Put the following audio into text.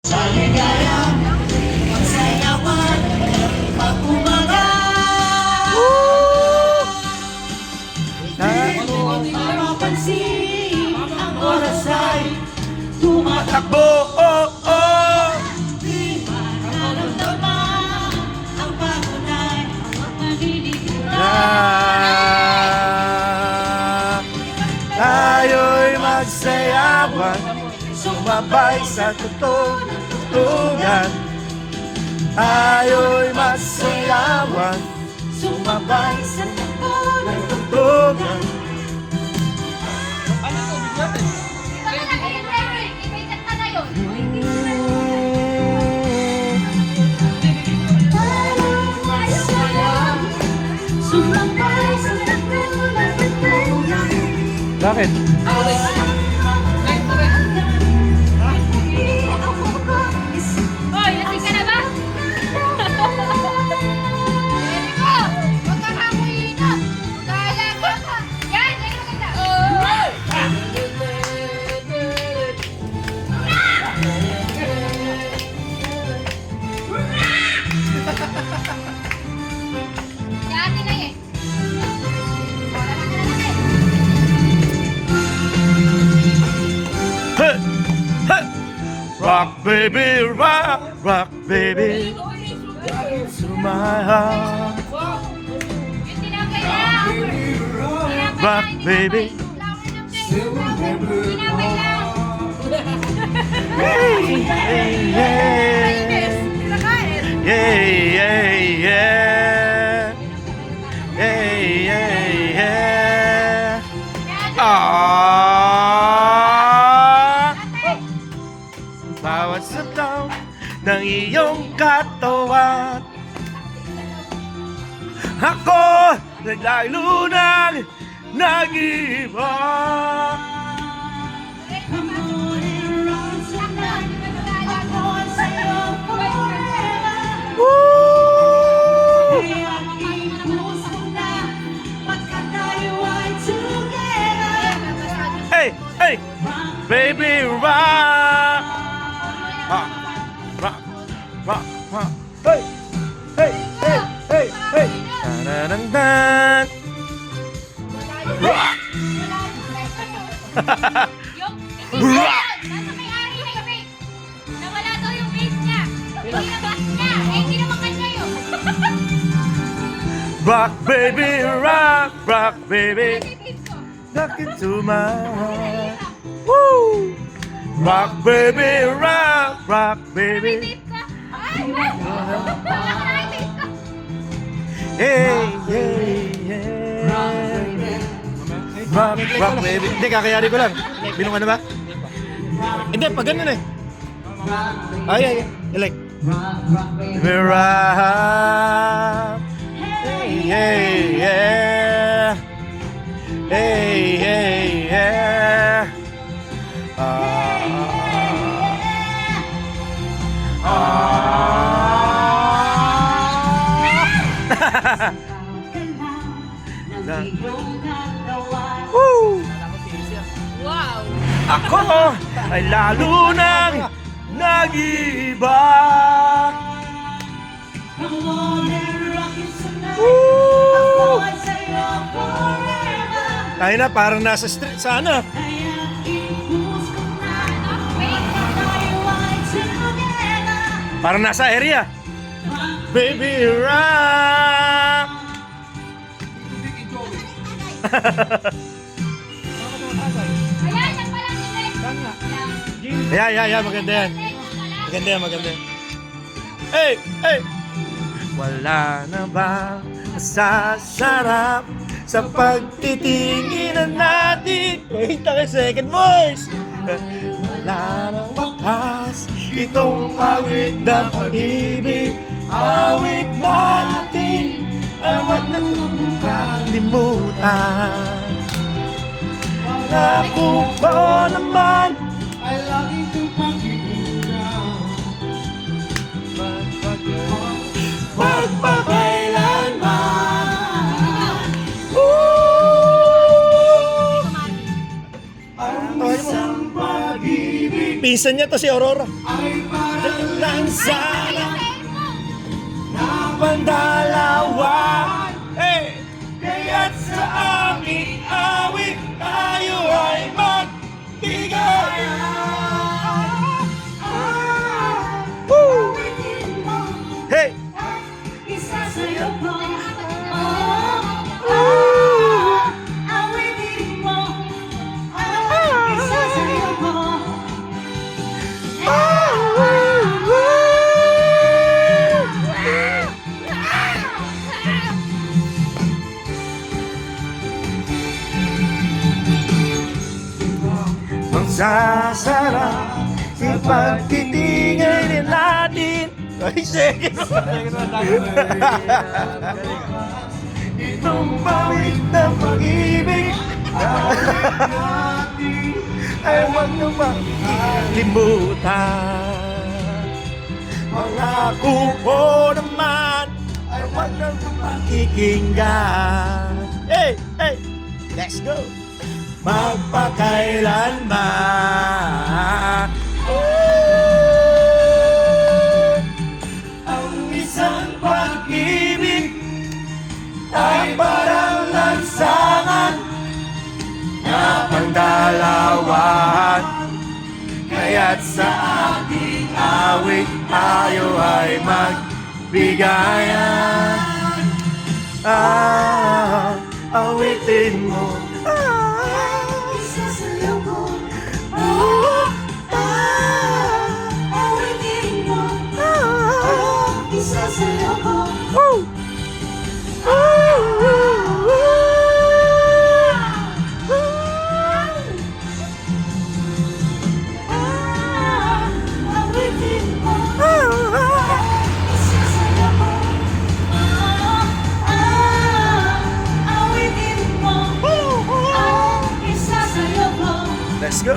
Sa ligayang magsayawan, pag-umaga. Hindi mo mapapansin, ang oras ay tumatakbo. Di mararamdaman, ang pagunay, ang panliliguran. Tayo'y magsayawan, sumabay sa tutugan. Tayo'y magsayawan, sumabay sa tutugan. Bakit? Hoy, lasing ka na ba? Pwede ko! Huwag kang hamuyin na! Mag-aalaga ka! Yan! Yan yung maganda! Si ate na eh! Wala na natin! Hey! Hey! Rock baby, rock, rock baby, to my heart. Yung tinapay lang! Rock baby. Tinapay lang! Hey, hey, yeah. Yeah, yeah, yeah. Yeah, yeah, yeah. Ah! Bawat sataw ng iyong katawan, ako naglalo ng nag-iba. Woo! Hey, hey, baby, rock, rock, rock, rock, rock. Hey, hey, hey, hey, hey. Da-da-dang-dan. Rock. Yung nasa may-ari na yung vape. Nawala daw yung vape niya. Pinabas niya. Eh, hindi naman kanya yun. Rock, baby, rock, rock, baby. May vape ko. Look into my heart. Woo! Rock, baby, rock, rock, May baby. vape ka? Ay, wala ka na may vape ka. Hey, hey, yeah. Rock, rock, baby. Hindi, kakayari ko lang. Binungan na ba? Hindi, pag ganun eh. Ay, ay, ay. Like. We rock. Hey, hey, yeah. Hey, hey, yeah. Woo! Wow. Ako ay lalo nang nag-iba. Woo! Tayo na, parang nasa street. Sana. Parang nasa area. Baby, rock. Ayan, yan pala si Red. Yeah, maganda yan. Maganda yan, maganda yan. Hey, hey! Wala na bang masasarap sa pagtitinginan natin? Wait, taka second voice! Wala nang wakas itong awit ng pag-ibig. Awit natin ang matutungkalimutan. Nako ko naman I love you to pagpakailanman. Ang isang pag-ibig pinsan niya to si Aurora. ay lang sana Cellphone! pandalawan. Hey! Kaya't sa aming awit tayo ay magbigay. Woo! Hey! Isa sa'yo po. Awitin mo. Isa sa'yo po. Ang sasarap si pagtitingin natin. Ay, sige. Itong bawit na pag-ibig ay huwag naman kalimutan. Mga kuko naman ay huwag naman pakikinggan. Hey, hey, let's go! Magpakailanman ang isang pag-ibig ay parang lansangan na pangdalawan. Kaya't sa ating awit tayo ay magbigayan. Awitin mo. Isa sa'yo po. Awitin mo. Isa sa'yo po. Awitin mo. Isa sa'yo po. Awitin mo. Isa sa'yo po. Let's go!